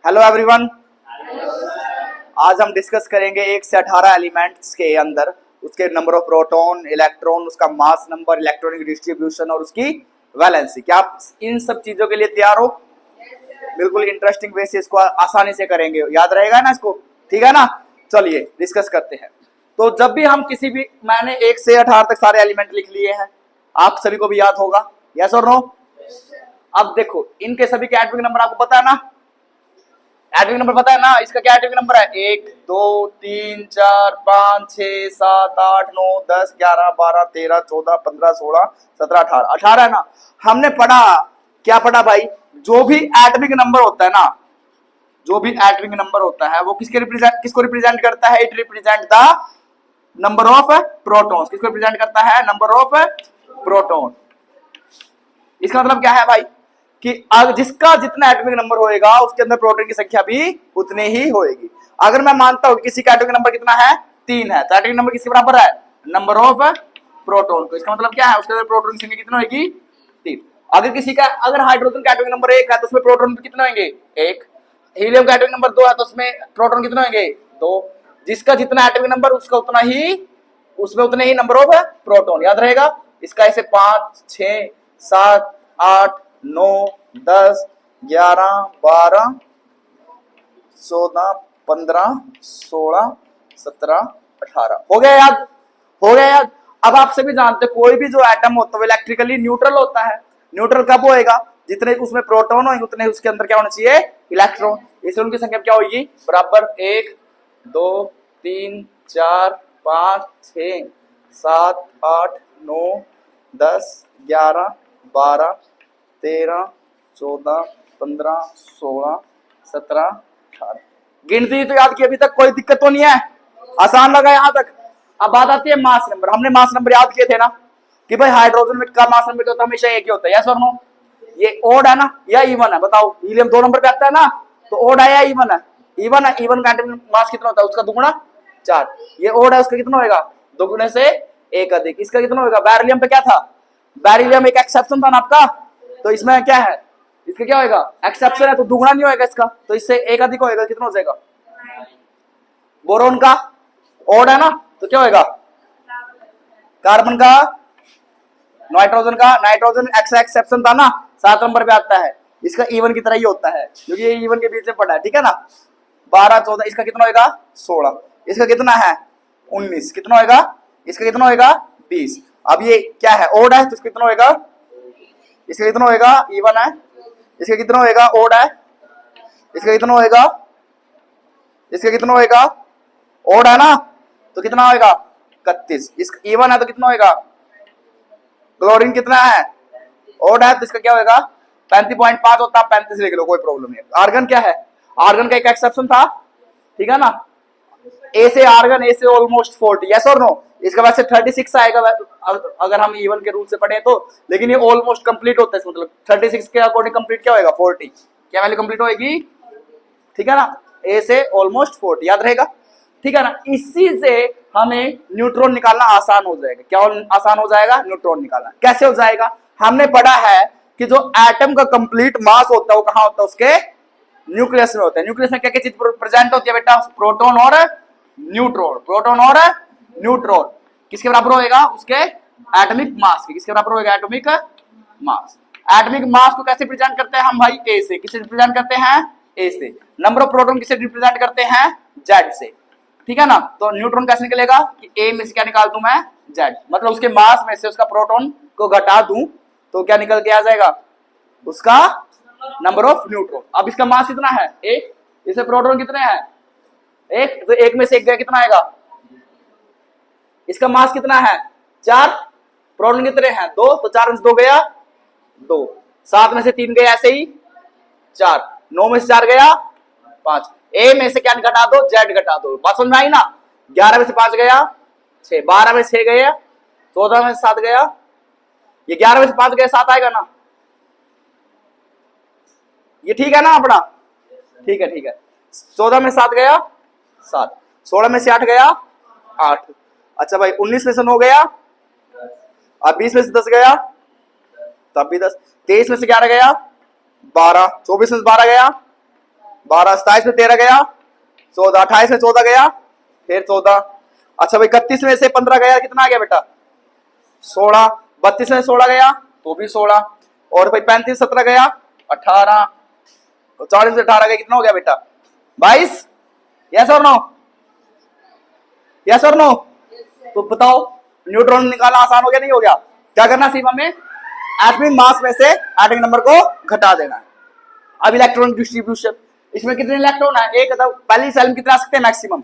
Hello everyone. आज हम discuss करेंगे 1 से 18 एलिमेंट्स के अंदर उसके नंबर ऑफ प्रोटॉन, इलेक्ट्रॉन, उसका मास नंबर, इलेक्ट्रॉनिक डिस्ट्रीब्यूशन और उसकी वैलेंसी। क्या आप इन सब चीजों के लिए तैयार हो? बिल्कुल इंटरेस्टिंग वे से इसको आसानी से करेंगे, याद रहेगा ना इसको? ठीक है ना? चलिए डिस्कस करते हैं। तो जब भी हम किसी भी, मैंने 1 से 18 तक सारे एलिमेंट लिख लिए हैं, आप सभी को भी याद होगा, यस और नो? अब देखो इनके सभी के एटॉमिक नंबर आपको पता है ना? एटॉमिक नंबर पता है ना? इसका क्या एटॉमिक नंबर है? 1 2 3 4 5 6 7 8 9 10 11 12 13 14 15 16 17 18 18 है ना? हमने पढ़ा, क्या पढ़ा भाई? जो भी एटॉमिक नंबर होता है ना, जो भी एटॉमिक नंबर होता है वो किसको रिप्रेजेंट करता है? It represent the number of protons. किसको रिप्रेजेंट करता है? Number of proton. इसका मतलब क्या है भाई कि जिसका जितना एटॉमिक नंबर होएगा उसके अंदर प्रोटॉन की संख्या भी उतनी ही होएगी। अगर मैं मानता हूं कि किसी का एटॉमिक नंबर कितना है? 3 है, तो एटॉमिक नंबर किसके बराबर है? नंबर ऑफ प्रोटॉन को। इसका मतलब क्या है? उसके अंदर प्रोटॉन की संख्या कितनी होगी? 3। अगर किसी का, अगर हाइड्रोजन का एटॉमिक नंबर 1 है तो उसमें प्रोटॉन कितने होंगे? 1। हीलियम का एटॉमिक नंबर 2 है तो उसमें प्रोटॉन कितने होंगे? 2। जिसका जितना एटॉमिक नंबर उसका उतना ही, उसमें उतने ही नंबर ऑफ प्रोटॉन। याद रहेगा? इसका ऐसे 5 6 7 8 9 10 11 12 14 15 16 17 18 हो गया याद? हो गया याद? अब आप सभी जानते हैं कोई भी जो एटम होता है वो इलेक्ट्रिकली न्यूट्रल होता है। न्यूट्रल कब होएगा? जितने उसमें प्रोटॉन होंगे उतने उसके अंदर क्या होना चाहिए? इलेक्ट्रॉन। इसलिए उनकी संख्या क्या होगी? बराबर 1 2 3 4 5 6 7 8 9 10 11 12 13 14 15 16 17 18। गिनती तो याद की, अभी तक कोई दिक्कत तो नहीं है? आसान लगा यहां तक? अब बात आती है मास नंबर। हमने मास नंबर याद किए थे ना कि भाई हाइड्रोजन में का मास नंबर जो होता है हमेशा एक ही होता है, यस और नो? ये ओड है ना या इवन है? बताओ। हीलियम 2 नंबर पे आता है ना, तो ओड है या इवन है? इवन है। इवन का एटॉमिक मास कितना होता है? उसका दुगुना 4। ये ओड है, उसका कितना होगा? दुगुने से 1 अधिक। इसका कितना होगा? बेरिलियम पे क्या था? बेरिलियम एक एक्सेप्शन था ना आपका, तो इसमें क्या है? इसका क्या होगा? एक्सेप्शन है तो दुगुना नहीं होगा इसका, तो इससे 1 अधिक होगा। कितना हो जाएगा? बोरोन का ओड है ना, तो क्या होगा? कार्बन का, नाइट्रोजन का, नाइट्रोजन एक्सेप्शन था ना, 7 नंबर पे आता है। इसका इवन की तरह ही होता है क्योंकि ये इवन के बीच में पड़ा है, ठीक है ना? 12 14, इसका कितना होगा? 16। इसका कितना है? 19। कितना होगा? इसका कितना होगा? 20। अब ये क्या है? ओड है, तो इसका कितना होगा? इसका कितना होगा? इवन है। इसका कितना होगा? ओड है। इसका कितना होगा? इसका कितना होगा? ओड है ना, तो कितना होगा? 31। इसका इवन है तो कितना होगा? क्लोरीन कितना है? ओड है, तो इसका क्या होगा? 35.5 होता है। 35 लिख लो, कोई प्रॉब्लम नहीं। आर्गन क्या है? आर्गन का एक एक्सेप्शन था, ठीक है ना? ए से आर्गन, ए से ऑलमोस्ट 40, यस और नो? इसका वैसे 36 आएगा अगर हम इवन के रूल से पढ़े तो, लेकिन ये ऑलमोस्ट कंप्लीट होता है, मतलब 36 के अकॉर्डिंग कंप्लीट क्या होगा? 40। क्या वैल्यू कंप्लीट होगी? ठीक है ना? ए से ऑलमोस्ट 40, याद रहेगा? ठीक है ना? इसी से हमें न्यूट्रॉन निकालना आसान हो जाएगा। क्या आसान हो जाएगा? न्यूट्रॉन निकालना। कैसे हो जाएगा? हमने पढ़ा है कि जो एटम का कंप्लीट मास होता है वो कहां होता है? उसके न्यूक्लियस में होता है। न्यूक्लियस में क्या क्या चीज प्रेजेंट होती है बेटा? प्रोटॉन और न्यूट्रॉन। प्रोटॉन और न्यूट्रॉन किसके बराबर होएगा? उसके एटॉमिक मास के। किसके बराबर होएगा? Atomic mass. एटॉमिक मास को कैसे रिप्रेजेंट करते हैं हम भाई? ए से। किसे रिप्रेजेंट करते हैं? ए से। नंबर ऑफ प्रोटॉन किसे रिप्रेजेंट करते हैं? जेड से, ठीक है ना? तो न्यूट्रॉन कैसे निकलेगा कि ए में से क्या निकाल दूं मैं? जेड। मतलब उसके मास में से उसका प्रोटॉन को घटा दूं तो क्या निकल के आ जाएगा? उसका नंबर ऑफ न्यूट्रॉन। अब इसका मास कितना है? 1। इसे प्रोटॉन कितने हैं? 1, तो 1 में से 1 गया, कितना आएगा? इसका मास कितना है? 4। प्रोटॉन कितने हैं? 2, तो 4 में से 2 गया 2। 7 में से 3 गया, ऐसे ही 4। 9 में से 4 गया 5। ए में से क्या घटा दो? जेड घटा दो। बात समझ में आई ना? 11 में से 5 गया 6। 12 में से 6 गया 14 में से 7 गया, ये 11 में से 5 गया 7 आएगा ना? ये ठीक है ना अपना? ठीक है, ठीक है। 14 में 7 गया 7। 16 में से 8 गया 8। अच्छा भाई, 19 में से 9 गया, अब 20 में से 10 गया, तब भी 10। 23 में से 11 गया 12। 24 में से 12 गया 12 27 में 13 गया, 14 28 में 14 गया, फिर 14। अच्छा भाई 31 में से 15 गया, कितना आ गया बेटा 16। 32 में 16 गया तो भी 16। और भाई 35 17 गया 18। 40 से 18 गया, कितना हो गया बेटा 22। यस और नो, यस और नो। तो बताओ न्यूट्रॉन निकालना आसान हो गया नहीं हो गया? क्या करना सीमा में एटॉमिक मास में से एटॉमिक नंबर को घटा देना है। अब इलेक्ट्रॉन डिस्ट्रीब्यूशन, इसमें कितने इलेक्ट्रॉन है? एक। पहली सेल में कितने आ सकते हैं मैक्सिमम?